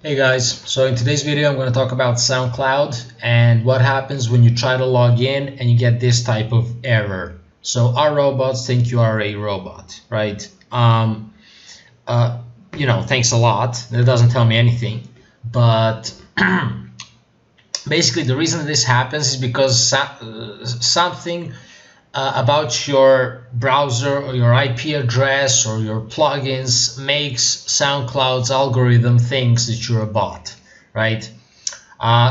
Hey guys, so in today's video I'm going to talk about SoundCloud and what happens when you try to log in and you get this type of error. So our robots think you are a robot, right? Thanks a lot. It doesn't tell me anything, but basically the reason that this happens is because something about your browser or your IP address or your plugins makes SoundCloud's algorithm thinks that you're a bot, right?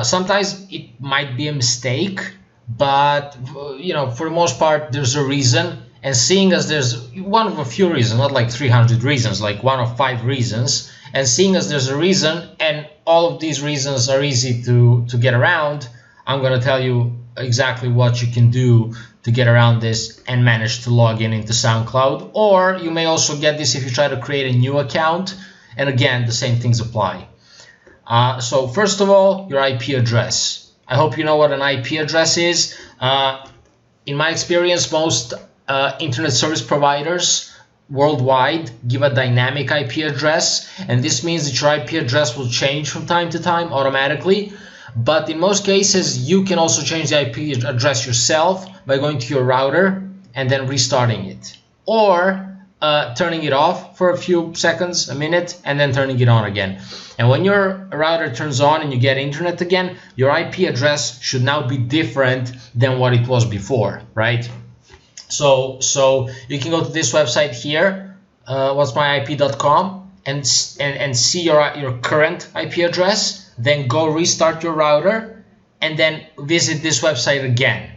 Sometimes it might be a mistake, but for the most part, there's a reason. And seeing as there's one of a few reasons, not like 300 reasons, like one of 5 reasons, and seeing as there's a reason, and all of these reasons are easy to get around, I'm going to tell you exactly what you can do to get around this and manage to log in into SoundCloud. Or you may also get this if you try to create a new account, and again the same things apply. So first of all, your IP address. I hope you know what an IP address is. In my experience, most internet service providers worldwide give a dynamic IP address, and this means that your IP address will change from time to time automatically. But in most cases, you can also change the IP address yourself by going to your router and then restarting it, or turning it off for a few seconds, a minute, and then turning it on again. And when your router turns on and you get internet again, your IP address should now be different than what it was before, right? So you can go to this website here, whatsmyip.com, and see your current IP address. Then go restart your router and then visit this website again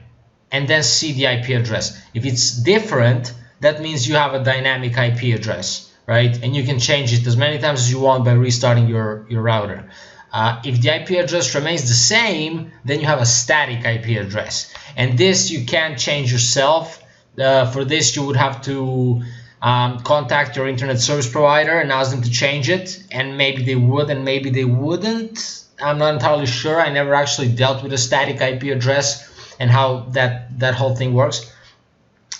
and then see the IP address. If it's different, that means you have a dynamic IP address, right? And you can change it as many times as you want by restarting your router. If the IP address remains the same, then you have a static IP address, and this you can't change yourself. For this, you would have to contact your internet service provider and ask them to change it, and maybe they would and maybe they wouldn't. I'm not entirely sure. I never actually dealt with a static IP address and how that whole thing works.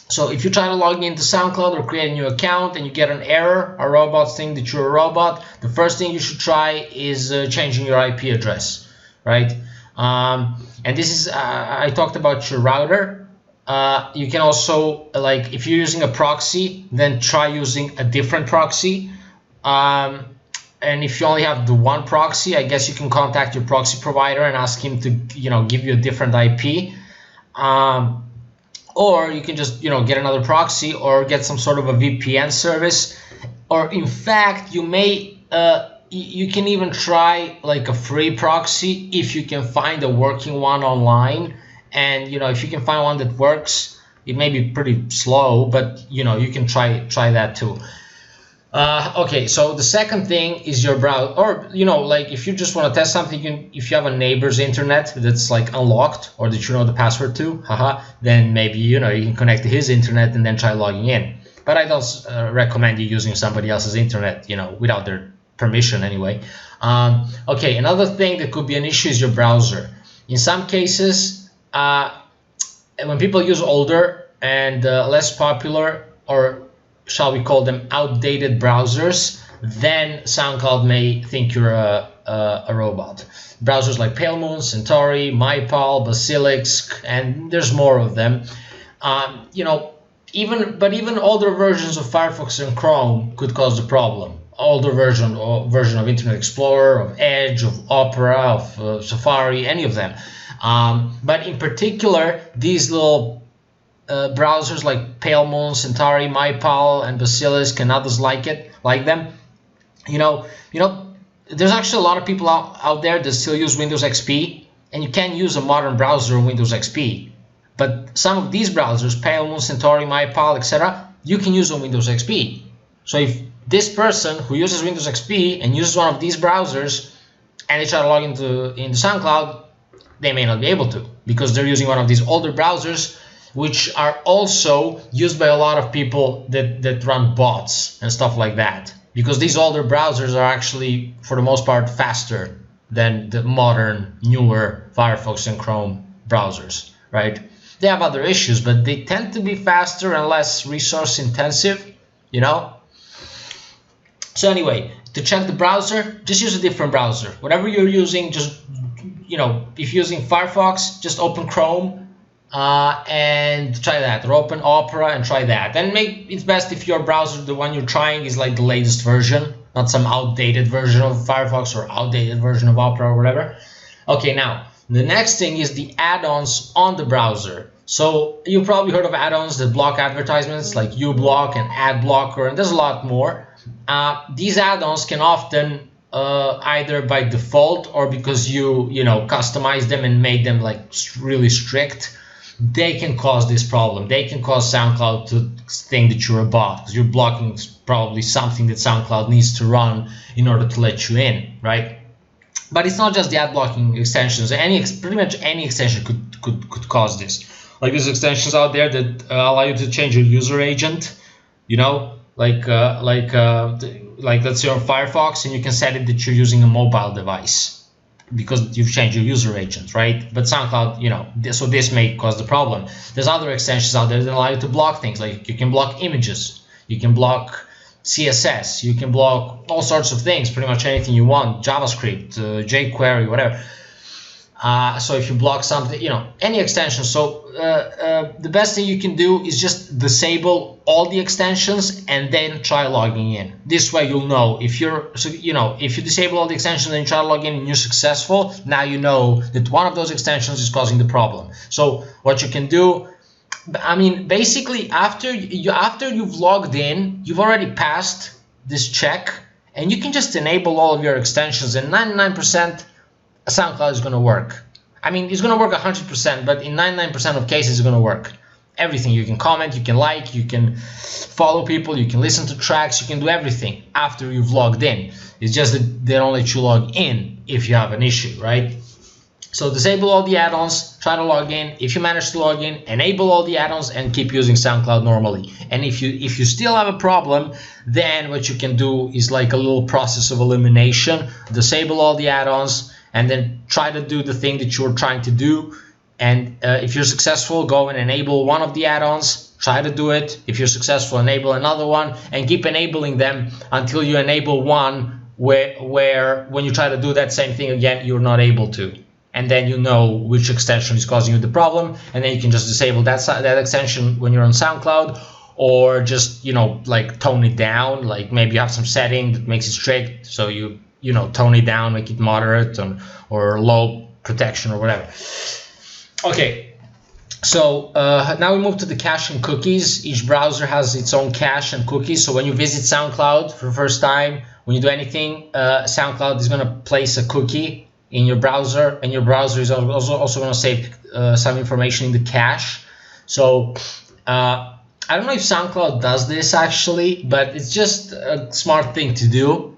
So if you try to log into SoundCloud or create a new account and you get an error, a robot think that you're a robot, the first thing you should try is changing your IP address, right? And this is I talked about your router. You can also, like, if you're using a proxy, then try using a different proxy. And if you only have the one proxy, I guess you can contact your proxy provider and ask him to, give you a different IP. Or you can just, get another proxy or get some sort of a VPN service. Or in fact, you can even try like a free proxy if you can find a working one online. And if you can find one that works, it may be pretty slow, but you can try that too. Okay, so the second thing is your browser, or like if you just want to test something, if you have a neighbor's internet that's like unlocked or that you know the password to, then maybe you can connect to his internet and then try logging in. But I don't recommend you using somebody else's internet, without their permission anyway. Okay, another thing that could be an issue is your browser. In some cases, when people use older and less popular, or shall we call them outdated browsers, then SoundCloud may think you're a robot. Browsers like Pale Moon, Centauri, MyPal, Basilisk, and there's more of them. Even older versions of Firefox and Chrome could cause the problem. Older version of Internet Explorer, of Edge, of Opera, of Safari, any of them. But in particular, these little browsers like Pale Moon, Centauri, MyPal, and Basilisk, and others like them. There's actually a lot of people out there that still use Windows XP, and you can use a modern browser in Windows XP. But some of these browsers, Pale Moon, Centauri, MyPal, etc., you can use on Windows XP. So if this person who uses Windows XP and uses one of these browsers, and they try to log into SoundCloud, they may not be able to, because they're using one of these older browsers, which are also used by a lot of people that run bots and stuff like that, because these older browsers are actually, for the most part, faster than the modern, newer Firefox and Chrome browsers, right? They have other issues, but they tend to be faster and less resource intensive, So anyway, to check the browser, just use a different browser. Whatever you're using, just, you know, if you're using Firefox, just open Chrome and try that, or open Opera and try that. And it's best if your browser, the one you're trying, is like the latest version, not some outdated version of Firefox or outdated version of Opera or whatever. Okay, now the next thing is the add-ons on the browser. So you've probably heard of add-ons that block advertisements, like uBlock and Ad Blocker, and there's a lot more. These add-ons can often either by default or because you customize them and made them like really strict, they can cause this problem. They can cause SoundCloud to think that you're a bot, because you're blocking probably something that SoundCloud needs to run in order to let you in, right? But it's not just the ad blocking extensions. Pretty much any extension could cause this. Like there's extensions out there that allow you to change your user agent, you know, like let's say on Firefox, and you can set it that you're using a mobile device because you've changed your user agent, right? But SoundCloud, you know, so this may cause the problem. There's other extensions out there that allow you to block things, like you can block images, you can block CSS, you can block all sorts of things, pretty much anything you want, JavaScript, jQuery, whatever. So if you block something, you know, any extension. So the best thing you can do is just disable all the extensions and then try logging in. This way you'll know if if you disable all the extensions and you try to log in and you're successful, now you know that one of those extensions is causing the problem. So what you can do, I mean, basically after you've logged in, you've already passed this check, and you can just enable all of your extensions, and 99% SoundCloud is going to work. I mean, it's going to work 100%, but in 99% of cases, it's going to work. Everything. You can comment, you can like, you can follow people, you can listen to tracks, you can do everything after you've logged in. It's just that they don't let you log in if you have an issue, right? So disable all the add-ons, try to log in. If you manage to log in, enable all the add-ons and keep using SoundCloud normally. And if you still have a problem, then what you can do is like a little process of elimination. Disable all the add-ons and then try to do the thing that you're trying to do. And if you're successful, go and enable one of the add-ons. Try to do it. If you're successful, enable another one, and keep enabling them until you enable one where when you try to do that same thing again, you're not able to. And then you know which extension is causing you the problem, and then you can just disable that extension when you're on SoundCloud, or just, you know, like tone it down. Like maybe you have some setting that makes it strict, so you tone it down, make it moderate or low protection or whatever. Okay, so now we move to the cache and cookies. Each browser has its own cache and cookies. So when you visit SoundCloud for the first time, when you do anything, SoundCloud is going to place a cookie in your browser, and your browser is also going to save some information in the cache. So I don't know if SoundCloud does this actually, but it's just a smart thing to do.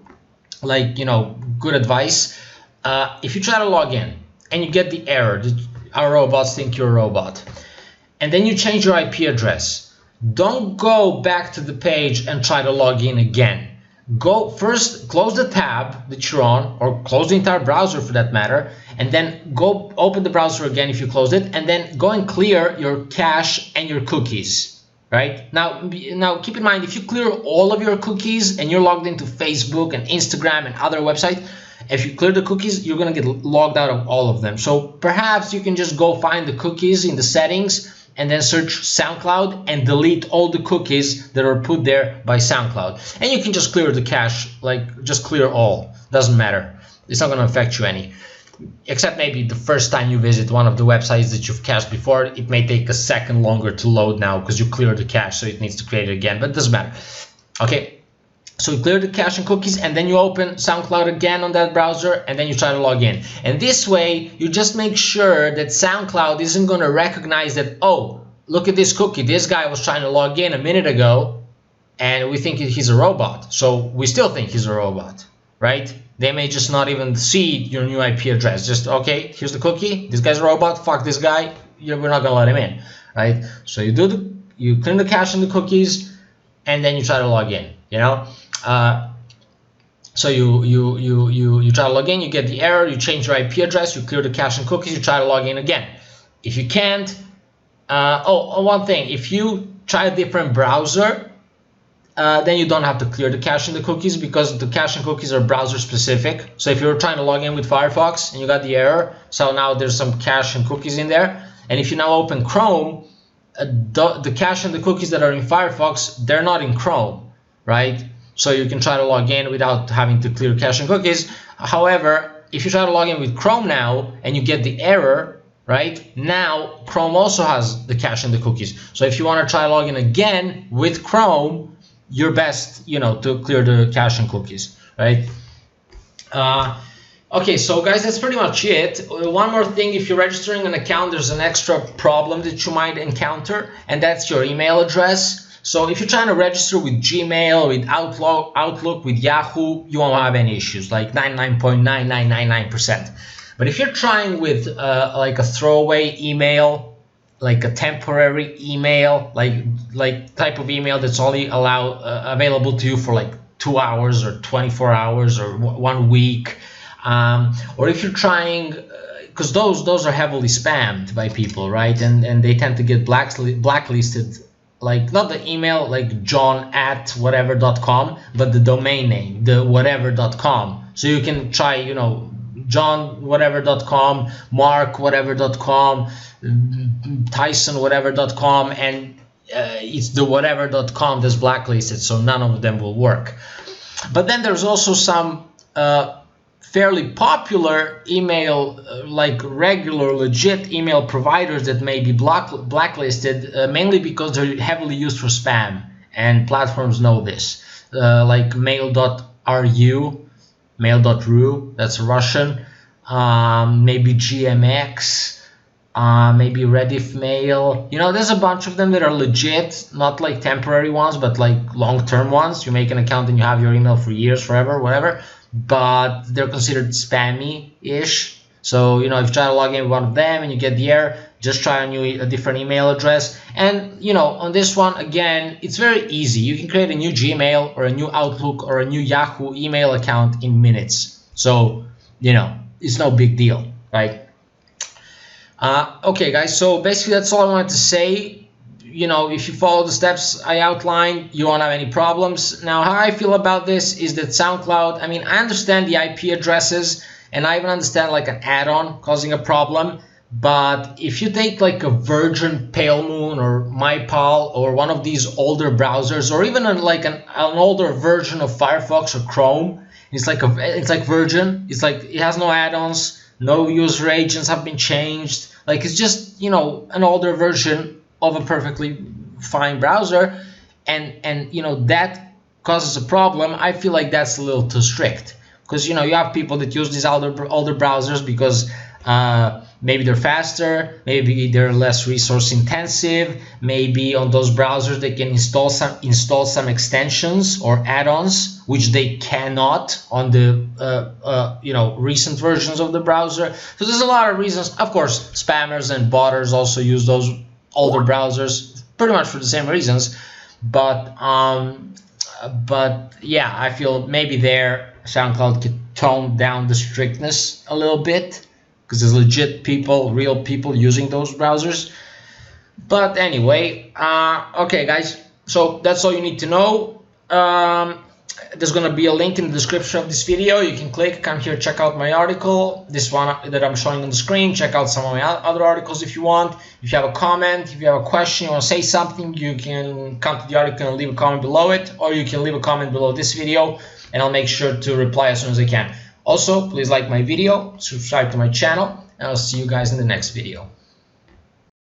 Like, you know, good advice. If you try to log in and you get the error that our robots think you're a robot, and then you change your IP address, don't go back to the page and try to log in again. Go first, close the tab that you're on, or close the entire browser for that matter, and then go open the browser again if you closed it, and then go and clear your cache and your cookies. Right? Now keep in mind, if you clear all of your cookies and you're logged into Facebook and Instagram and other websites, if you clear the cookies, you're going to get logged out of all of them. So perhaps you can just go find the cookies in the settings and then search SoundCloud and delete all the cookies that are put there by SoundCloud. And you can just clear the cache, like just clear all. Doesn't matter. It's not going to affect you any. Except maybe the first time you visit one of the websites that you've cached before, it may take a second longer to load now because you cleared the cache, so it needs to create it again, but it doesn't matter. Okay, so you clear the cache and cookies, and then you open SoundCloud again on that browser, and then you try to log in. And this way, you just make sure that SoundCloud isn't going to recognize that, oh, look at this cookie, this guy was trying to log in a minute ago, and we think he's a robot. So we still think he's a robot, right? They may just not even see your new IP address. Just, okay, here's the cookie. This guy's a robot. Fuck this guy. We're not gonna let him in, right? So you clean the cache and the cookies, and then you try to log in. You know, so you try to log in. You get the error. You change your IP address. You clear the cache and cookies. You try to log in again. If you can't, one thing. If you try a different browser, then you don't have to clear the cache and the cookies, because the cache and cookies are browser specific. So if you're trying to log in with Firefox and you got the error, so now there's some cache and cookies in there, and if you now open Chrome, the cache and the cookies that are in Firefox, they're not in Chrome, right? So you can try to log in without having to clear cache and cookies. However, if you try to log in with Chrome now and you get the error, right, now Chrome also has the cache and the cookies. So if you want to try login again with Chrome, you're best, to clear the cache and cookies, right? Okay, so guys, that's pretty much it. One more thing, if you're registering an account, there's an extra problem that you might encounter, and that's your email address. So if you're trying to register with Gmail, with Outlook, with Yahoo, you won't have any issues, like 99.9999%. But if you're trying with like a throwaway email, like a temporary email, like type of email that's only available to you for like 2 hours or 24 hours or 1 week, or if you're trying, because those are heavily spammed by people, right? And they tend to get blacklisted, like not the email like john@whatever.com, but the domain name, the whatever.com. So you can try, johnwhatever.com, markwhatever.com, tysonwhatever.com, and it's the whatever.com that's blacklisted, so none of them will work. But then there's also some fairly popular email, like regular legit email providers that may be blacklisted, mainly because they're heavily used for spam, and platforms know this, like mail.ru, that's Russian, maybe GMX, maybe Rediff Mail. There's a bunch of them that are legit, not like temporary ones, but like long-term ones. You make an account and you have your email for years, forever, whatever, but they're considered spammy-ish. So, if you try to log in with one of them and you get the error, just try a different email address. And, on this one, again, it's very easy. You can create a new Gmail or a new Outlook or a new Yahoo email account in minutes. So, it's no big deal, right? Okay, guys, so basically that's all I wanted to say. If you follow the steps I outlined, you won't have any problems. Now, how I feel about this is that SoundCloud, I understand the IP addresses, and I even understand like an add-on causing a problem. But if you take like a Virgin, Pale Moon, or MyPal, or one of these older browsers, or even like an older version of Firefox or Chrome, it's like Virgin. It's like it has no add-ons, no user agents have been changed. Like it's just an older version of a perfectly fine browser, and that causes a problem. I feel like that's a little too strict, because you have people that use these older browsers because maybe they're faster, maybe they're less resource intensive, maybe on those browsers they can install some extensions or add-ons which they cannot on the recent versions of the browser. So there's a lot of reasons. Of course, spammers and botters also use those older browsers pretty much for the same reasons, but yeah, I feel maybe there SoundCloud could tone down the strictness a little bit, because there's legit people, real people using those browsers. But anyway, okay guys, so that's all you need to know. There's going to be a link in the description of this video. You can click, come here, check out my article, this one that I'm showing on the screen. Check out some of my other articles if you want. If you have a comment, if you have a question, you want to say something, you can come to the article and leave a comment below it, or you can leave a comment below this video and I'll make sure to reply as soon as I can. Also, please like my video, subscribe to my channel, and I'll see you guys in the next video.